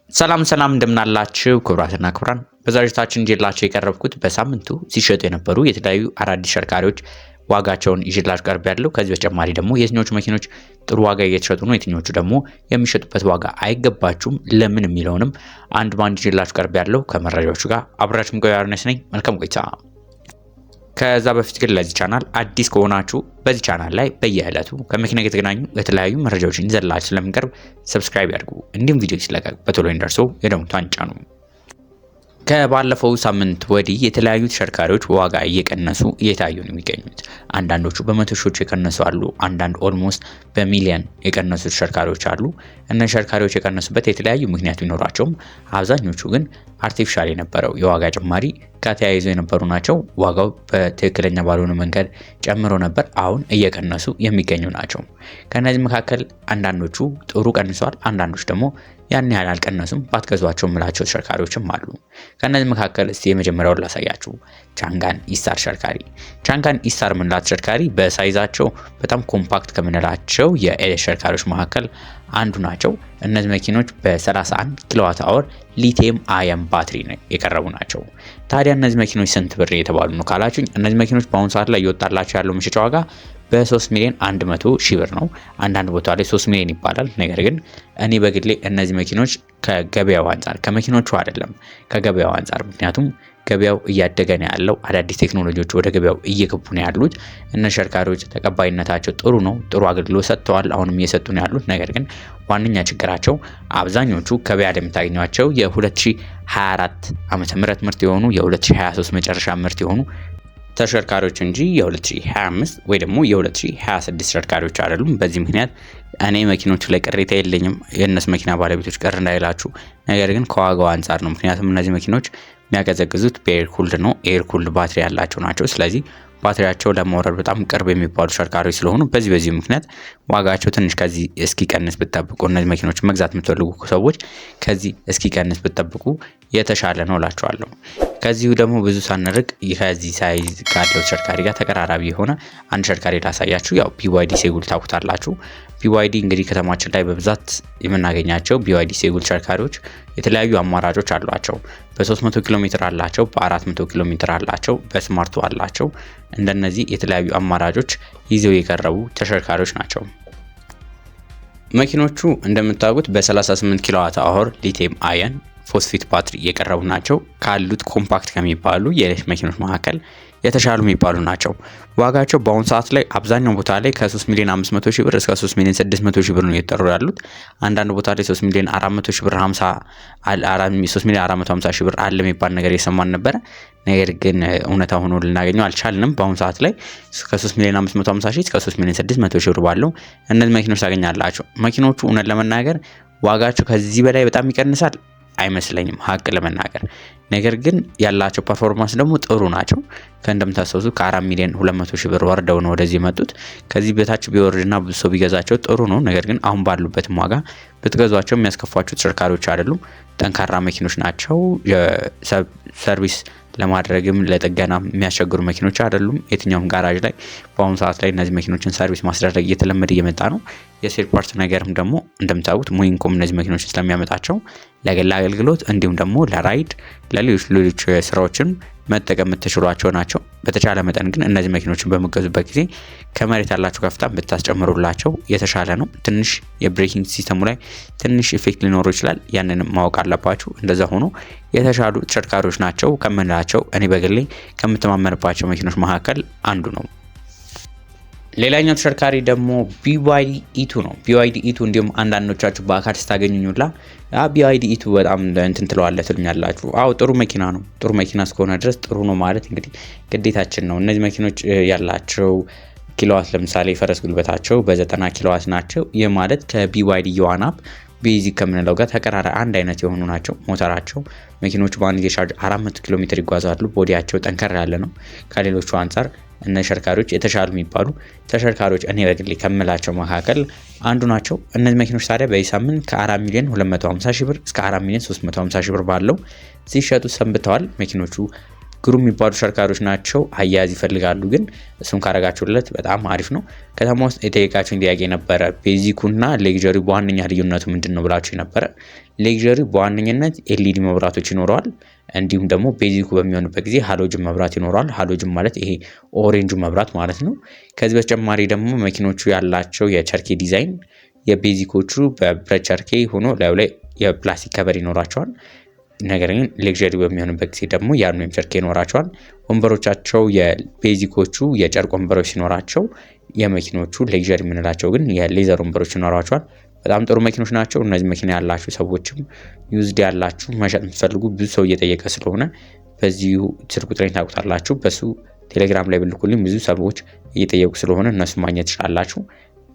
ሰላም እንደምናላችሁ ክቡራትና ክቡራን፣ በዛሬታችን እንጀላችሁ የቀረብኩት በሳምንቱ ሲሸጡ የነበሩ የተለያዩ አዳዲስ ተሽከርካሪዎች ዋጋቸውን ይዤላችሁ ቀርብ ያለው። ከዚህ በተጨማሪ ደግሞ የትኞቹ መኪኖች ጥሩ ዋጋ እየተሸጡ ነው፣ የትኞቹ ደግሞ የሚሸጡበት ዋጋ አይገባችሁም ለምን የሚለውንም አንድ ባንድ ይዤላችሁ ቀርብ ያለው። ከመረጃዎቹ ጋር አብራችሁን ቆዩ። አርነስ ነኝ። መልካም ቆይታ። ከዛ በፊት ግን ለዚህ ቻናል አዲስ ከሆናችሁ በዚህ ቻናል ላይ በየዕለቱ ከመኪና ጋር የተገናኙ የተለያዩ መረጃዎችን ይዘላችሁ ስለምንቀርብ ሰብስክራይብ ያድርጉ። እንዲሁም ቪዲዮ ሲለቀቅ በቶሎ እንደርሶ የደወሉን ጫኑ። ከባለፈው ሳምንት ወዲህ የተለያዩ ተሽከርካሪዎች ዋጋ እየቀነሱ እየታዩ ነው የሚገኙት። አንዳንዶቹ በመቶ ሺዎች የቀነሱ አሉ። አንዳንድ ኦልሞስት በሚሊዮን የቀነሱ ተሽከርካሪዎች አሉ። እነዚህ ተሽከርካሪዎች የቀነሱበት የተለያዩ ምክንያት ቢኖራቸውም አብዛኞቹ ግን አርቲፊሻል የነበረው የዋጋ ጭማሪ ከተያይዞ የነበሩ ናቸው። ዋጋው በትክክለኛ ባልሆነ መንገድ ጨምሮ ነበር፣ አሁን እየቀነሱ የሚገኙ ናቸው። ከነዚህ መካከል አንዳንዶቹ ጥሩ ቀንሷል፣ አንዳንዶች ደግሞ ያን ያህል አልቀነሱም። ባትገዟቸው ምላቸው ተሽከርካሪዎችም አሉ። ከነዚህ መካከል እስቲ የመጀመሪያውን ላሳያችሁ። ቻንጋን ኢስታር ተሽከርካሪ። ቻንጋን ኢስታር ምንላት ተሽከርካሪ በሳይዛቸው በጣም ኮምፓክት ከምንላቸው የኤሌክትሪክ ተሽከርካሪዎች መካከል አንዱ ናቸው። እነዚህ መኪኖች በ31 ኪሎዋት አወር ሊቲየም አየን ባትሪ ነው የቀረቡ ናቸው። ታዲያ እነዚህ መኪኖች ስንት ብር የተባሉ ነው ካላችሁኝ፣ እነዚህ መኪኖች በአሁኑ ሰዓት ላይ እየወጣላቸው ያለው መሸጫ ዋጋ በ3 ሚሊዮን 100 ሺህ ብር ነው። አንዳንድ ቦታ ላይ 3 ሚሊዮን ይባላል። ነገር ግን እኔ በግሌ እነዚህ መኪኖች ከገበያው አንጻር ከመኪኖቹ አይደለም ከገበያው አንጻር፣ ምክንያቱም ገበያው እያደገ ነው ያለው፣ አዳዲስ ቴክኖሎጂዎች ወደ ገበያው እየገቡ ነው ያሉት። እነ ተሽከርካሪዎች ተቀባይነታቸው ጥሩ ነው፣ ጥሩ አገልግሎት ሰጥተዋል፣ አሁንም እየሰጡ ነው ያሉት። ነገር ግን ዋነኛ ችግራቸው አብዛኞቹ ገበያ ላይ የምታገኟቸው የ2024 ዓመተ ምህረት ምርት የሆኑ የ2023 መጨረሻ ምርት የሆኑ ተሽከርካሪዎች እንጂ የ2025 ወይ ደግሞ የ2026 ተሽከርካሪዎች አይደሉም። በዚህ ምክንያት እኔ መኪኖቹ ላይ ቅሬታ የለኝም፣ የእነሱ መኪና ባለቤቶች ቀር እንዳይላችሁ። ነገር ግን ከዋጋው አንጻር ነው። ምክንያቱም እነዚህ መኪኖች የሚያቀዘቅዙት በኤር ኩልድ ነው፣ ኤር ኩልድ ባትሪ ያላቸው ናቸው። ስለዚህ ባትሪያቸው ለማውረድ በጣም ቅርብ የሚባሉ ተሽከርካሪዎች ስለሆኑ በዚህ ምክንያት ዋጋቸው ትንሽ ከዚህ እስኪቀንስ ብትጠብቁ፣ እነዚህ መኪኖች መግዛት የምትፈልጉ ሰዎች ከዚህ እስኪቀንስ ብትጠብቁ የተሻለ ነው እላችኋለሁ። ከዚሁ ደግሞ ብዙ ሳንርቅ ከዚህ ሳይዝ ካለው ተሽከርካሪ ጋር ተቀራራቢ የሆነ አንድ ተሽከርካሪ ላሳያችሁ። ያው ቢዋይዲ ሴጉል ታውቁታላችሁ። ቢዋይዲ እንግዲህ ከተማችን ላይ በብዛት የምናገኛቸው ቢዋይዲ ሴጉል ተሽከርካሪዎች የተለያዩ አማራጮች አሏቸው። በ300 ኪሎ ሜትር አላቸው፣ በ400 ኪሎ ሜትር አላቸው፣ በስማርቱ አላቸው። እንደነዚህ የተለያዩ አማራጮች ይዘው የቀረቡ ተሽከርካሪዎች ናቸው። መኪኖቹ እንደምታውቁት በ38 ኪሎዋት አወር ሊቲየም አየን ፎስፌት ባትሪ የቀረቡ ናቸው። ካሉት ኮምፓክት ከሚባሉ የኤሌክትሪክ መኪኖች መካከል የተሻሉ የሚባሉ ናቸው። ዋጋቸው በአሁኑ ሰዓት ላይ አብዛኛው ቦታ ላይ ከ3 ሚሊዮን 500 ሺህ ብር እስከ 3 ሚሊዮን 600 ሺህ ብር ነው እየተጠሩ ያሉት። አንዳንድ ቦታ ላይ 3 ሚሊዮን 400 ሺህ ብር 3 ሚሊዮን 450 ሺህ ብር አለ የሚባል ነገር እየሰማን ነበረ። ነገር ግን እውነታ ሆኖ ልናገኘው አልቻልንም። በአሁኑ ሰዓት ላይ ከ3 ሚሊዮን 550 ሺህ እስከ 3 ሚሊዮን 600 ሺህ ብር ባለው እነዚህ መኪኖች ታገኛላቸው። መኪኖቹ እውነት ለመናገር ዋጋቸው ከዚህ በላይ በጣም ይቀንሳል አይመስለኝም ሀቅ ለመናገር። ነገር ግን ያላቸው ፐርፎርማንስ ደግሞ ጥሩ ናቸው። ከእንደምታስታውሱ ከ4 ሚሊዮን 200 ሺህ ብር ወርደው ነው ወደዚህ የመጡት። ከዚህ በታች ቢወርድና ብዙ ሰው ቢገዛቸው ጥሩ ነው። ነገር ግን አሁን ባሉበትም ዋጋ ብትገዟቸው የሚያስከፏቸው ተሽከርካሪዎች አይደሉም። ጠንካራ መኪኖች ናቸው። ሰርቪስ ለማድረግም ለጥገና የሚያስቸግሩ መኪኖች አይደሉም። የትኛውም ጋራጅ ላይ በአሁኑ ሰዓት ላይ እነዚህ መኪኖችን ሰርቪስ ማስደረግ እየተለመደ እየመጣ ነው። የስፔር ፓርት ነገርም ደግሞ እንደምታውቁት ሙይንኮም እነዚህ መኪኖችን ስለሚያመጣቸው ለግል አገልግሎት እንዲሁም ደግሞ ለራይድ ለሌሎች ስራዎችን መጠቀም የምትችሏቸው ናቸው። በተቻለ መጠን ግን እነዚህ መኪኖችን በመገዙበት ጊዜ ከመሬት ያላቸው ከፍታ ብታስጨምሩላቸው የተሻለ ነው። ትንሽ የብሬኪንግ ሲስተሙ ላይ ትንሽ ኢፌክት ሊኖረው ይችላል። ያንንም ማወቅ አለባችሁ። እንደዛ ሆኖ የተሻሉ ተሽከርካሪዎች ናቸው ከምንላቸው እኔ በግሌ ከምተማመንባቸው መኪኖች መካከል አንዱ ነው። ሌላኛው ተሽከርካሪ ደግሞ ቢዋይዲ ኢቱ ነው። ቢዋይዲ ኢቱ እንዲሁም አንዳንዶቻችሁ በአካል ስታገኙኝላ ቢዋይዲ ኢቱ በጣም እንትን ትለዋለህ ትሉኛላችሁ። አዎ ጥሩ መኪና ነው። ጥሩ መኪና እስከሆነ ድረስ ጥሩ ነው ማለት እንግዲህ ግዴታችን ነው። እነዚህ መኪኖች ያላቸው ኪሎዋት ለምሳሌ ፈረስ ጉልበታቸው በ90 ኪሎዋት ናቸው። ይህ ማለት ከቢዋይዲ ዮዋናፕ ቤዚክ ከምንለው ጋር ተቀራራቢ አንድ አይነት የሆኑ ናቸው። ሞተራቸው መኪኖቹ በአንድ ጊዜ ቻርጅ 400 ኪሎ ሜትር ይጓዛሉ። ቦዲያቸው ጠንከር ያለ ነው። ከሌሎቹ አንጻር እነ ተሽከርካሪዎች የተሻሉ የሚባሉ ተሽከርካሪዎች እኔ በግሌ ከምላቸው መካከል አንዱ ናቸው። እነዚህ መኪኖች ታዲያ በዚህ ሳምንት ከ4 ሚሊዮን 250 ሺህ ብር እስከ 4 ሚሊዮን 350 ሺህ ብር ባለው ሲሸጡ ሰንብተዋል። መኪኖቹ ግሩም የሚባሉ ተሽከርካሪዎች ናቸው። አያያዝ ይፈልጋሉ፣ ግን እሱን ካረጋችሁለት በጣም አሪፍ ነው። ከተማ ውስጥ የጠየቃችሁኝ ጥያቄ ነበረ፣ ቤዚኩና ሌግዠሪ በዋነኛ ልዩነቱ ምንድን ነው ብላችሁ ነበረ። ሌግዠሪ በዋነኝነት ኤልኢዲ መብራቶች ይኖረዋል። እንዲሁም ደግሞ ቤዚኩ በሚሆንበት ጊዜ ሃሎጅን መብራት ይኖረዋል። ሃሎጅን ማለት ይሄ ኦሬንጁ መብራት ማለት ነው። ከዚህ በተጨማሪ ደግሞ መኪኖቹ ያላቸው የቸርኬ ዲዛይን የቤዚኮቹ በብረት ቸርኬ ሆኖ ላዩ ላይ የፕላስቲክ ከቨር ይኖራቸዋል። ነገር ግን ሌግዠሪ በሚሆንበት ጊዜ ደግሞ የአሉሚኒየም ቸርኬ ይኖራቸዋል። ወንበሮቻቸው የቤዚኮቹ የጨርቅ ወንበሮች ሲኖራቸው የመኪኖቹ ሌግዠሪ የምንላቸው ግን የሌዘር ወንበሮች ይኖራቸዋል። በጣም ጥሩ መኪኖች ናቸው። እነዚህ መኪና ያላችሁ ሰዎችም ዩዝድ ያላችሁ መሸጥ የምትፈልጉ ብዙ ሰው እየጠየቀ ስለሆነ በዚሁ ስልክ ቁጥሬን ታውቁታላችሁ። በሱ ቴሌግራም ላይ ብልኩልኝ ብዙ ሰዎች እየጠየቁ ስለሆነ እነሱ ማግኘት ትችላላችሁ።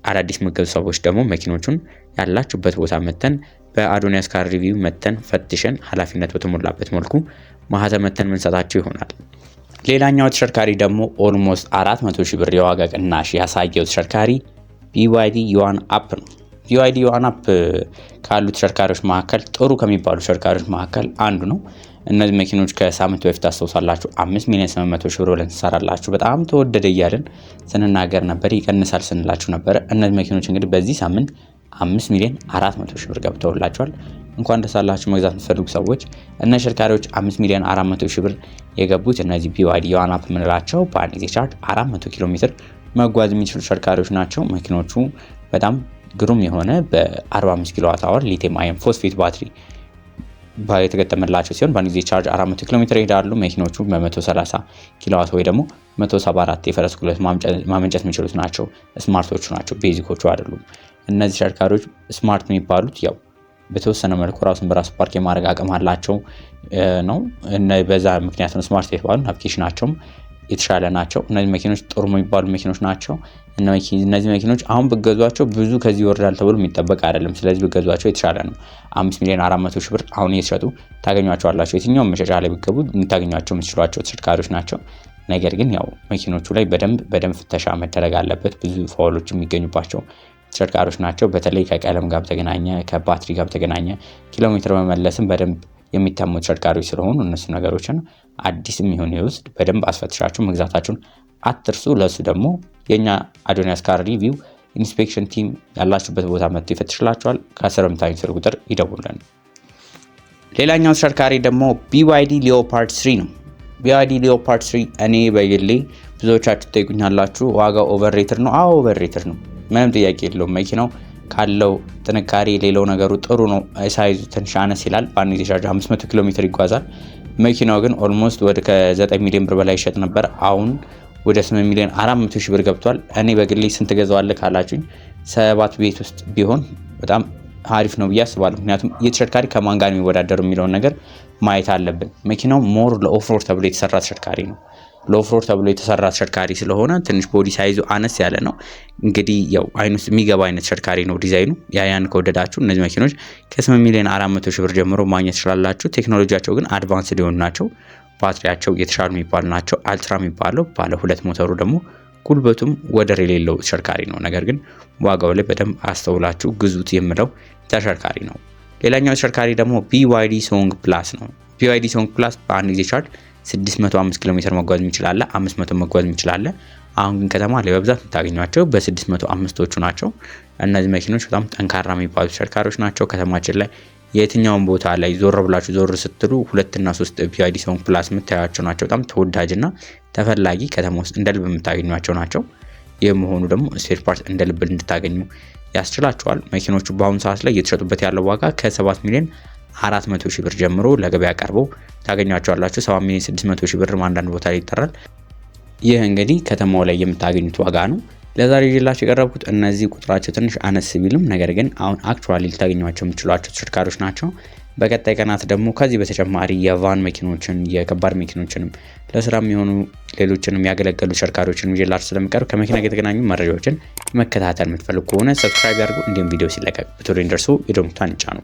አዳዲስ መገዙ ሰዎች ደግሞ መኪኖቹን ያላችሁበት ቦታ መተን በአዶኒያስ ካር ሪቪው መተን ፈትሸን ኃላፊነት በተሞላበት መልኩ ማህተም መተን የምንሰጣችሁ ይሆናል። ሌላኛው ተሽከርካሪ ደግሞ ኦልሞስት 400 ሺህ ብር የዋጋ ቅናሽ ያሳየው ተሽከርካሪ BYD ዩዋን አፕ ነው። BYD ዩዋን አፕ ካሉ ተሽከርካሪዎች መካከል ጥሩ ከሚባሉ ተሽከርካሪዎች መካከል አንዱ ነው። እነዚህ መኪኖች ከሳምንት በፊት አስተውሳላችሁ 5,800,000 ብር ብለን ትሰራላችሁ በጣም ተወደደ እያልን ስንናገር ነበር፣ ይቀንሳል ስንላችሁ ነበር። እነዚህ መኪኖች እንግዲህ በዚህ ሳምንት 5,400,000 ብር ገብተውላችኋል። እንኳን ደስ አላችሁ መግዛት የምትፈልጉ ሰዎች። እነዚህ ተሽከርካሪዎች 5,400,000 ብር የገቡት እነዚህ BYD ዩዋን አፕ የምንላቸው በአንድ ጊዜ ቻርጅ 400 ኪሎ ሜትር መጓዝ የሚችሉ ተሽከርካሪዎች ናቸው። መኪኖቹ በጣም ግሩም የሆነ በ45 ኪሎዋት አወር ሊቲየም አየን ፎስፌት ባትሪ የተገጠመላቸው ሲሆን በአንድ ጊዜ ቻርጅ 400 ኪሎ ሜትር ይሄዳሉ። መኪኖቹ በ130 ኪሎዋት ወይ ደግሞ 174 የፈረስ ጉልበት ማመንጨት የሚችሉት ናቸው። ስማርቶቹ ናቸው፣ ቤዚኮቹ አይደሉም። እነዚህ ተሽከርካሪዎች ስማርት የሚባሉት ያው በተወሰነ መልኩ ራሱን በራሱ ፓርክ የማድረግ አቅም አላቸው ነው። በዛ ምክንያት ነው ስማርት የተባሉ። ናቪጌሽናቸውም የተሻለ ናቸው። እነዚህ መኪኖች ጥሩ የሚባሉ መኪኖች ናቸው። እነዚህ መኪኖች አሁን ብገዟቸው ብዙ ከዚህ ይወርዳል ተብሎ የሚጠበቅ አይደለም። ስለዚህ ብገዟቸው የተሻለ ነው። 5,400,000 ብር አሁን እየተሸጡ ታገኟቸዋላቸው። የትኛውም መሸጫ ላይ ብገቡ የምታገኟቸው የምትችሏቸው ተሽከርካሪዎች ናቸው። ነገር ግን ያው መኪኖቹ ላይ በደንብ ፍተሻ መደረግ አለበት። ብዙ ፋውሎች የሚገኙባቸው ተሽከርካሪዎች ናቸው። በተለይ ከቀለም ጋር በተገናኘ ከባትሪ ጋር በተገናኘ ኪሎ ሜትር መመለስም በደንብ የሚታሙ ተሽከርካሪዎች ስለሆኑ እነሱ ነገሮችን አዲስም ይሁን ይውስድ በደንብ አስፈትሻችሁ መግዛታችሁን አትርሱ። ለሱ ደግሞ የኛ አዶኒያስ ካር ሪቪው ኢንስፔክሽን ቲም ያላችሁበት ቦታ መጥቶ ይፈትሽላችኋል። ከስር የምታገኙት ስልክ ቁጥር ይደውሉልን። ሌላኛው ተሽከርካሪ ደግሞ BYD ሊዮፓርድ 3 ነው። BYD ሊዮፓርድ 3 እኔ በግሌ ብዙዎቻችሁ ትጠይቁኛላችሁ ዋጋው ኦቨርሬትድ ነው። አዎ ኦቨርሬትድ ነው፣ ምንም ጥያቄ የለውም። መኪናው ካለው ጥንካሬ ሌላው ነገሩ ጥሩ ነው። ሳይዙ ትንሽ አነስ ይላል። በአንድ ጊዜ ቻርጅ 500 ኪሎ ሜትር ይጓዛል። መኪናው ግን ኦልሞስት ወደ ከ9 ሚሊዮን ብር በላይ ይሸጥ ነበር። አሁን ወደ 8,400,000 ብር ገብቷል። እኔ በግሌ ስንት ገዛዋለህ ካላችሁኝ 7 ቤት ውስጥ ቢሆን በጣም አሪፍ ነው ብዬ አስባለሁ። ምክንያቱም የተሽከርካሪ ከማን ጋር የሚወዳደሩ የሚለውን ነገር ማየት አለብን። መኪናው ሞር ለኦፍሮድ ተብሎ የተሰራ ተሽከርካሪ ነው። ለኦፍሮድ ተብሎ የተሰራ ተሽከርካሪ ስለሆነ ትንሽ ቦዲ ሳይዙ አነስ ያለ ነው። እንግዲህ ያው አይኑ ውስጥ የሚገባ አይነት ተሽከርካሪ ነው ዲዛይኑ። ያን ከወደዳችሁ እነዚህ መኪኖች ከ8,400,000 ብር ጀምሮ ማግኘት ትችላላችሁ። ቴክኖሎጂያቸው ግን አድቫንስድ የሆኑ ናቸው። ባትሪያቸው የተሻሉ የሚባሉ ናቸው። አልትራ የሚባለው ባለ 2 ሞተሩ ደግሞ ጉልበቱም ወደር የሌለው ተሽከርካሪ ነው። ነገር ግን ዋጋው ላይ በደንብ አስተውላችሁ ግዙት የምለው ተሽከርካሪ ነው። ሌላኛው ተሽከርካሪ ደግሞ BYD ሶንግ ፕላስ ነው። BYD ሶንግ ፕላስ በአንድ ጊዜ ቻርጅ 605 ኪሎ ሜትር መጓዝ የሚችላለ፣ 500 መጓዝ የሚችላለ። አሁን ግን ከተማ ላይ በብዛት የምታገኟቸው በ605ቶቹ ናቸው። እነዚህ መኪኖች በጣም ጠንካራ የሚባሉ ተሽከርካሪዎች ናቸው። ከተማችን ላይ የትኛውን ቦታ ላይ ዞር ብላችሁ ዞር ስትሉ 2 እና 3 BYD ሶንግ ፕላስ የምታያቸው ናቸው። በጣም ተወዳጅና ተፈላጊ ከተማ ውስጥ እንደ ልብ የምታገኟቸው ናቸው። ይህ መሆኑ ደግሞ ስፔር ፓርት እንደ ልብ እንድታገኙ ያስችላቸዋል። መኪኖቹ በአሁኑ ሰዓት ላይ እየተሸጡበት ያለው ዋጋ ከ7,400,000 ብር ጀምሮ ለገበያ ቀርበው ታገኟቸዋላችሁ። 7,600,000 ብር አንዳንድ ቦታ ላይ ይጠራል። ይህ እንግዲህ ከተማው ላይ የምታገኙት ዋጋ ነው። ለዛሬ ይዤላችሁ የቀረብኩት እነዚህ ቁጥራቸው ትንሽ አነስ ቢልም ነገር ግን አሁን አክቹአሊ ልታገኟቸው የምትችሏቸው ተሽከርካሪዎች ናቸው። በቀጣይ ቀናት ደግሞ ከዚህ በተጨማሪ የቫን መኪኖችን የከባድ መኪኖችንም ለስራ የሚሆኑ ሌሎችንም ያገለገሉ ተሽከርካሪዎችን ይዤላችሁ ስለምቀርብ ከመኪና ጋር የተገናኙ መረጃዎችን መከታተል የምትፈልጉ ከሆነ ሰብስክራይብ ያድርጉ። እንዲሁም ቪዲዮ ሲለቀቅ በቶሎ እንዲደርሱ የደወል ምልክቱን ይጫኑ።